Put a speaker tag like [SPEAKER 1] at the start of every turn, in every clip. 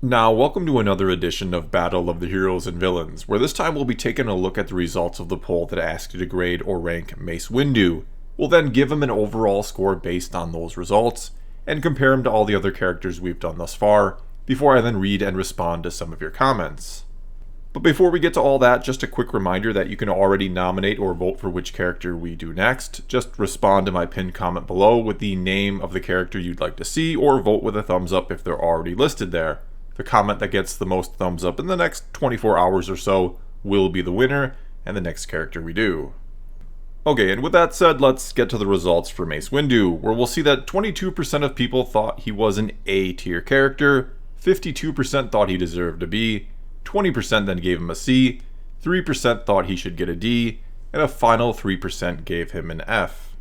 [SPEAKER 1] Now, welcome to another edition of Battle of the Heroes and Villains, where this time we'll be taking a look at the results of the poll that asked you to grade or rank Mace Windu. We'll then give him an overall score based on those results, and compare him to all the other characters we've done thus far, before I then read and respond to some of your comments. But before we get to all that, just a quick reminder that you can already nominate or vote for which character we do next. Just respond to my pinned comment below with the name of the character you'd like to see, or vote with a thumbs up if they're already listed there. The comment that gets the most thumbs up in the next 24 hours or so will be the winner, and the next character we do. Okay, and with that said, let's get to the results for Mace Windu, where we'll see that 22% of people thought he was an A tier character, 52% thought he deserved a B, 20% then gave him a C, 3% thought he should get a D, and a final 3% gave him an F.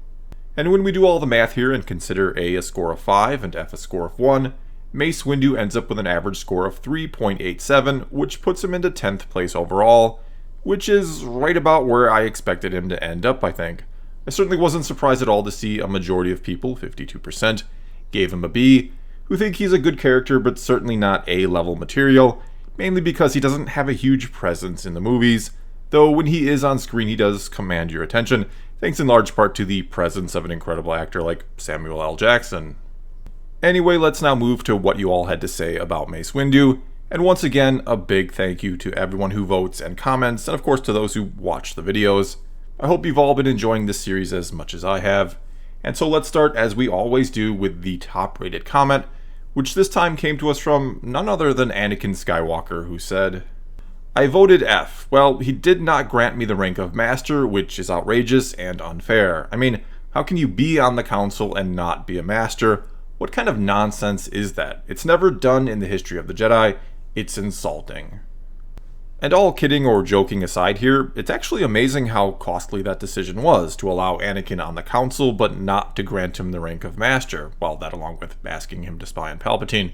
[SPEAKER 1] And when we do all the math here and consider A a score of 5 and F a score of 1, Mace Windu ends up with an average score of 3.87, which puts him into 10th place overall, which is right about where I expected him to end up, I think. I certainly wasn't surprised at all to see a majority of people, 52%, gave him a B, who think he's a good character but certainly not A-level material, mainly because he doesn't have a huge presence in the movies, though when he is on screen he does command your attention, thanks in large part to the presence of an incredible actor like Samuel L. Jackson. Anyway, let's now move to what you all had to say about Mace Windu, and once again, a big thank you to everyone who votes and comments, and of course to those who watch the videos. I hope you've all been enjoying this series as much as I have, and so let's start as we always do with the top rated comment, which this time came to us from none other than Anakin Skywalker, who said, "I voted F. Well, he did not grant me the rank of Master, which is outrageous and unfair. I mean, how can you be on the Council and not be a Master? What kind of nonsense is that? It's never done in the history of the Jedi. It's insulting." And all kidding or joking aside here, it's actually amazing how costly that decision was to allow Anakin on the Council but not to grant him the rank of Master, well, that along with asking him to spy on Palpatine.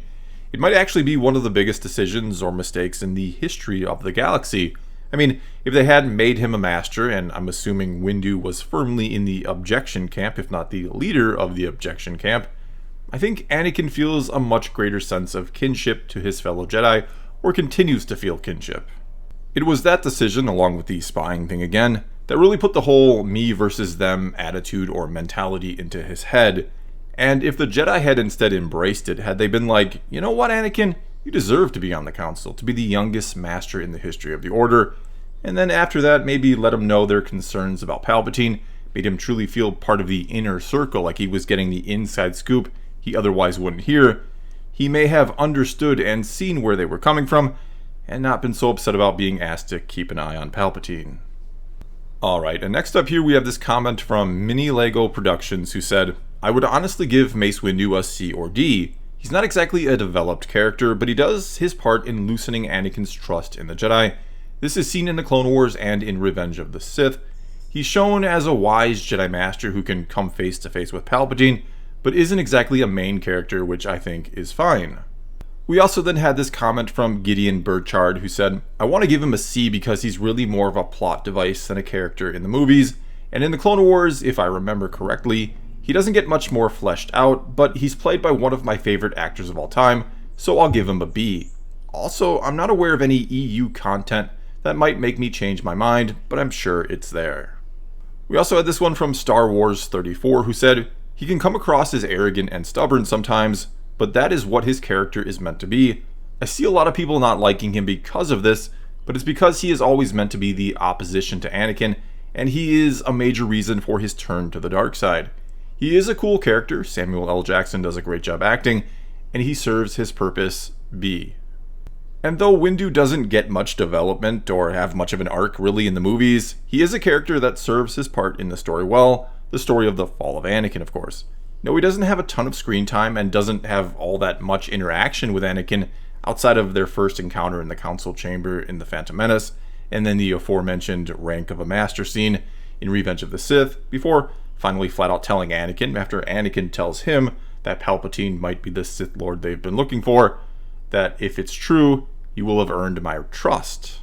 [SPEAKER 1] It might actually be one of the biggest decisions or mistakes in the history of the galaxy. I mean, if they hadn't made him a Master, and I'm assuming Windu was firmly in the objection camp, if not the leader of the objection camp, I think Anakin feels a much greater sense of kinship to his fellow Jedi, or continues to feel kinship. It was that decision, along with the spying thing again, that really put the whole me versus them attitude or mentality into his head, and if the Jedi had instead embraced it, had they been like, you know what, Anakin, you deserve to be on the Council, to be the youngest Master in the history of the Order, and then after that maybe let him know their concerns about Palpatine, made him truly feel part of the inner circle, like he was getting the inside scoop he otherwise wouldn't hear, he may have understood and seen where they were coming from, and not been so upset about being asked to keep an eye on Palpatine. Alright, and next up here we have this comment from Mini Lego Productions, who said, "I would honestly give Mace Windu a C or D. He's not exactly a developed character, but he does his part in loosening Anakin's trust in the Jedi. This is seen in the Clone Wars and in Revenge of the Sith. He's shown as a wise Jedi Master who can come face to face with Palpatine, but isn't exactly a main character, which I think is fine." We also then had this comment from Gideon Burchard, who said, "I want to give him a C because he's really more of a plot device than a character in the movies, and in the Clone Wars, if I remember correctly, he doesn't get much more fleshed out, but he's played by one of my favorite actors of all time, so I'll give him a B. Also, I'm not aware of any EU content that might make me change my mind, but I'm sure it's there." We also had this one from Star Wars 34, who said, "He can come across as arrogant and stubborn sometimes, but that is what his character is meant to be. I see a lot of people not liking him because of this, but it's because he is always meant to be the opposition to Anakin, and he is a major reason for his turn to the dark side. He is a cool character, Samuel L. Jackson does a great job acting, and he serves his purpose, B." And though Windu doesn't get much development or have much of an arc really in the movies, he is a character that serves his part in the story well, the story of the fall of Anakin, of course. No, he doesn't have a ton of screen time and doesn't have all that much interaction with Anakin outside of their first encounter in the Council Chamber in The Phantom Menace, and then the aforementioned rank of a Master scene in Revenge of the Sith, before finally flat out telling Anakin, after Anakin tells him that Palpatine might be the Sith Lord they've been looking for, that if it's true, you will have earned my trust.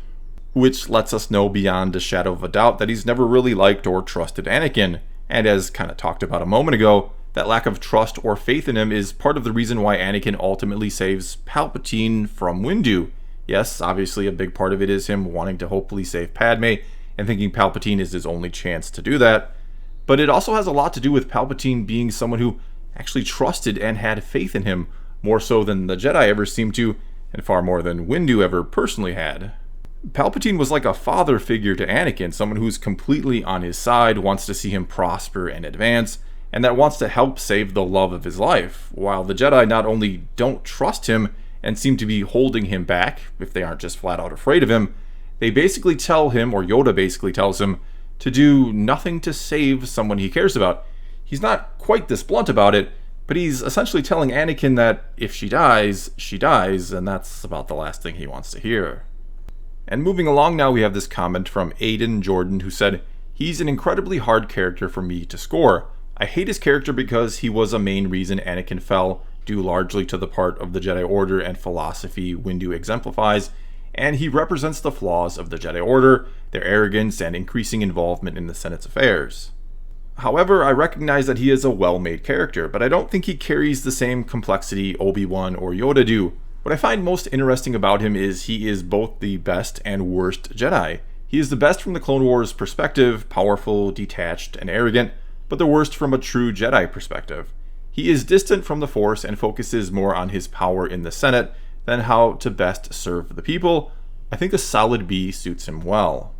[SPEAKER 1] Which lets us know beyond a shadow of a doubt that he's never really liked or trusted Anakin, and as kind of talked about a moment ago, That lack of trust or faith in him is part of the reason why Anakin ultimately saves Palpatine from Windu. Yes, obviously a big part of it is him wanting to hopefully save Padme and thinking Palpatine is his only chance to do that. But it also has a lot to do with Palpatine being someone who actually trusted and had faith in him, more so than the Jedi ever seemed to, and far more than Windu ever personally had. Palpatine was like a father figure to Anakin, someone who's completely on his side, wants to see him prosper and advance, and that wants to help save the love of his life, while the Jedi not only don't trust him and seem to be holding him back, if they aren't just flat out afraid of him, they basically tell him, or Yoda basically tells him, to do nothing to save someone he cares about. He's not quite this blunt about it, but he's essentially telling Anakin that if she dies, and that's about the last thing he wants to hear. And moving along now, we have this comment from Aiden Jordan, who said, "He's an incredibly hard character for me to score. I hate his character because he was a main reason Anakin fell, due largely to the part of the Jedi Order and philosophy Windu exemplifies, and he represents the flaws of the Jedi Order, their arrogance, and increasing involvement in the Senate's affairs. However, I recognize that he is a well-made character, but I don't think he carries the same complexity Obi-Wan or Yoda do. What I find most interesting about him is he is both the best and worst Jedi. He is the best from the Clone Wars perspective, powerful, detached, and arrogant, but the worst from a true Jedi perspective. He is distant from the Force and focuses more on his power in the Senate than how to best serve the people. I think a solid B suits him well."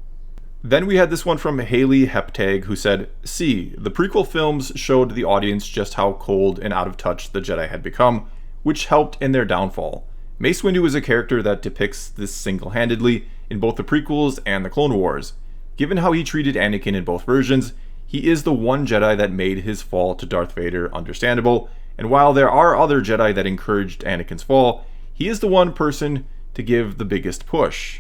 [SPEAKER 1] Then we had this one from Haley Heptag, who said, "C. The prequel films showed the audience just how cold and out of touch the Jedi had become, which helped in their downfall. Mace Windu is a character that depicts this single-handedly in both the prequels and the Clone Wars. Given how he treated Anakin in both versions, he is the one Jedi that made his fall to Darth Vader understandable, and while there are other Jedi that encouraged Anakin's fall, he is the one person to give the biggest push.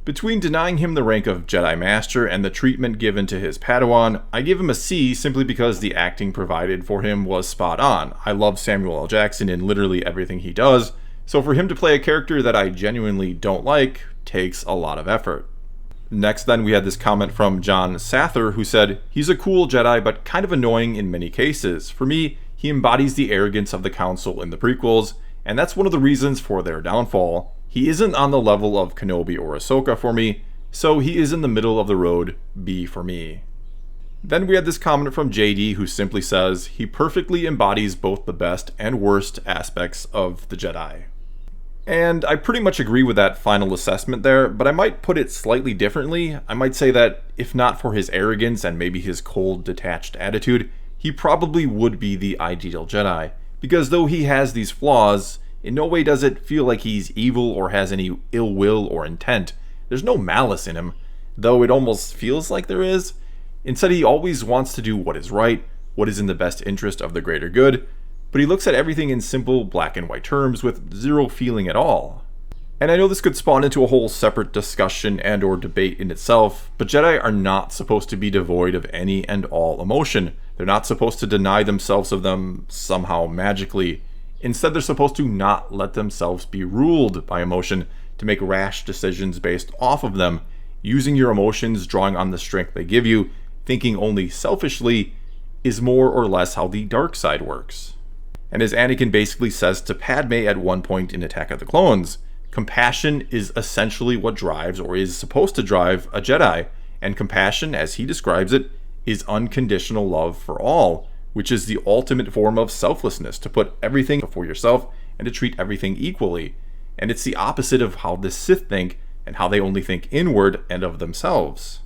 [SPEAKER 1] Between denying him the rank of Jedi Master and the treatment given to his Padawan, I give him a C simply because the acting provided for him was spot on. I love Samuel L. Jackson in literally everything he does, so for him to play a character that I genuinely don't like takes a lot of effort." Next then we had this comment from John Sather, who said, "He's a cool Jedi but kind of annoying in many cases. For me, he embodies the arrogance of the Council in the prequels, and that's one of the reasons for their downfall. He isn't on the level of Kenobi or Ahsoka for me, so he is in the middle of the road, B for me." Then we had this comment from JD, who simply says, "He perfectly embodies both the best and worst aspects of the Jedi." And I pretty much agree with that final assessment there, but I might put it slightly differently. I might say that if not for his arrogance and maybe his cold, detached attitude, he probably would be the ideal Jedi. Because though he has these flaws, in no way does it feel like he's evil or has any ill will or intent. There's no malice in him, though it almost feels like there is. Instead, he always wants to do what is right, what is in the best interest of the greater good, but he looks at everything in simple black and white terms with zero feeling at all. And I know this could spawn into a whole separate discussion and or debate in itself, but Jedi are not supposed to be devoid of any and all emotion. They're not supposed to deny themselves of them somehow magically. Instead, they're supposed to not let themselves be ruled by emotion, to make rash decisions based off of them, using your emotions, drawing on the strength they give you, thinking only selfishly, is more or less how the dark side works. And as Anakin basically says to Padme at one point in Attack of the Clones, compassion is essentially what drives, or is supposed to drive, a Jedi, and compassion, as he describes it, is unconditional love for all, which is the ultimate form of selflessness, to put everything before yourself and to treat everything equally. And it's the opposite of how the Sith think, and how they only think inward and of themselves.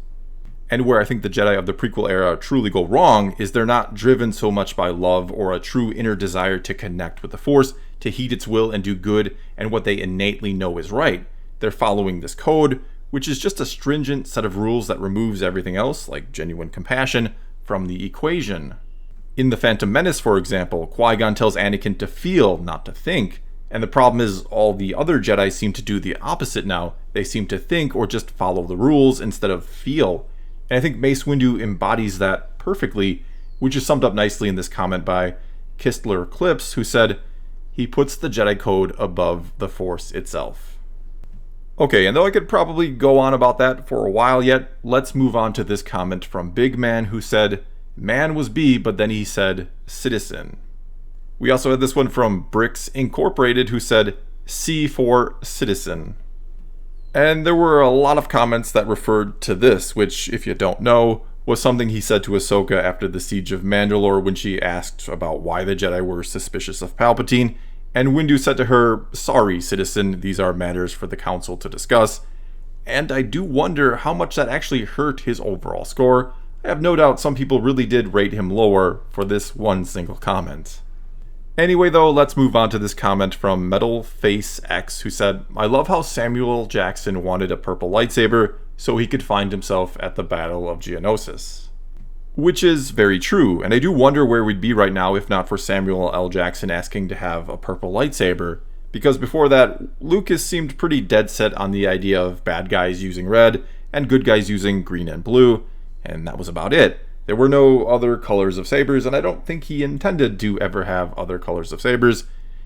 [SPEAKER 1] And where I think the Jedi of the prequel era truly go wrong is they're not driven so much by love or a true inner desire to connect with the Force, to heed its will and do good and what they innately know is right. They're following this code, which is just a stringent set of rules that removes everything else, like genuine compassion, from the equation. In The Phantom Menace, for example, Qui-Gon tells Anakin to feel, not to think. And the problem is all the other Jedi seem to do the opposite now. They seem to think or just follow the rules instead of feel. And I think Mace Windu embodies that perfectly, which is summed up nicely in this comment by Kistler Clips, who said, "He puts the Jedi code above the Force itself." Okay, and though I could probably go on about that for a while yet, let's move on to this comment from Big Man, who said, Man was B, but then he said citizen. We also had this one from Bricks Incorporated, who said C for citizen. And there were a lot of comments that referred to this, which, if you don't know, was something he said to Ahsoka after the Siege of Mandalore when she asked about why the Jedi were suspicious of Palpatine, and Windu said to her, "Sorry, citizen, these are matters for the Council to discuss." And I do wonder how much that actually hurt his overall score. I have no doubt some people really did rate him lower for this one single comment. Anyway though, let's move on to this comment from Metal Face X, who said, "I love how Samuel L. Jackson wanted a purple lightsaber so he could find himself at the Battle of Geonosis." Which is very true, and I do wonder where we'd be right now if not for Samuel L. Jackson asking to have a purple lightsaber, because before that, Lucas seemed pretty dead set on the idea of bad guys using red and good guys using green and blue, and that was about it. There were no other colors of sabers, and I don't think he intended to ever have other colors of sabers.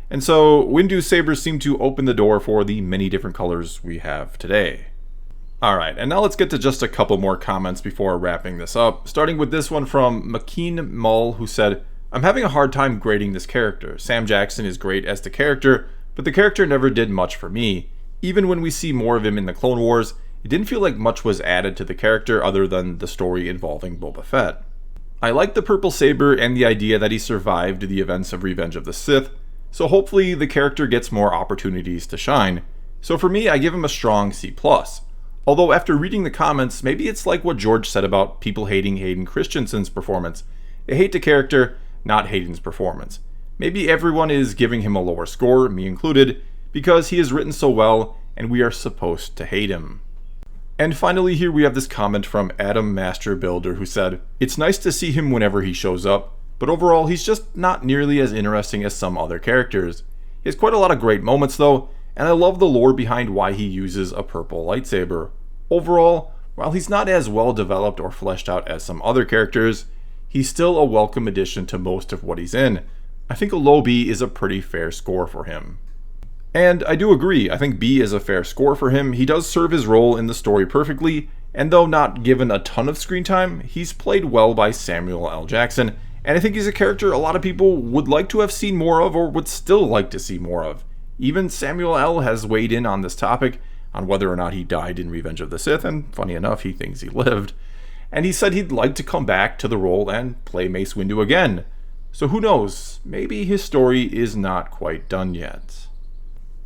[SPEAKER 1] And so Windu's sabers seem to open the door for the many different colors we have today. Alright, and now let's get to just a couple more comments before wrapping this up, starting with this one from McKeen Mull, who said, "I'm having a hard time grading this character. Sam Jackson is great as the character, but the character never did much for me. Even when we see more of him in the Clone Wars, it didn't feel like much was added to the character other than the story involving Boba Fett. I like the purple saber and the idea that he survived the events of Revenge of the Sith, so hopefully the character gets more opportunities to shine. So for me, I give him a strong C+. Although after reading the comments, maybe it's like what George said about people hating Hayden Christensen's performance. They hate the character, not Hayden's performance. Maybe everyone is giving him a lower score, me included, because he is written so well and we are supposed to hate him." And finally, here we have this comment from Adam Master Builder, who said, "It's nice to see him whenever he shows up, but overall he's just not nearly as interesting as some other characters. He has quite a lot of great moments though, and I love the lore behind why he uses a purple lightsaber. Overall, while he's not as well developed or fleshed out as some other characters, he's still a welcome addition to most of what he's in. I think a low B is a pretty fair score for him." And I do agree, I think B is a fair score for him. He does serve his role in the story perfectly, and though not given a ton of screen time, he's played well by Samuel L. Jackson, and I think he's a character a lot of people would like to have seen more of or would still like to see more of. Even Samuel L. has weighed in on this topic, on whether or not he died in Revenge of the Sith, and funny enough, he thinks he lived. And he said he'd like to come back to the role and play Mace Windu again. So who knows, maybe his story is not quite done yet.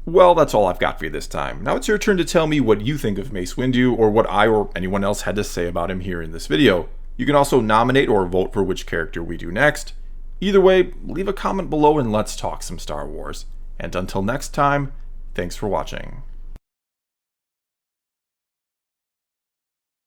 [SPEAKER 1] Well, that's all I've got for you this time. Now it's your turn to tell me what you think of Mace Windu, or what I or anyone else had to say about him here in this video. You can also nominate or vote for which character we do next. Either way, leave a comment below and let's talk some Star Wars. And until next time, thanks for watching.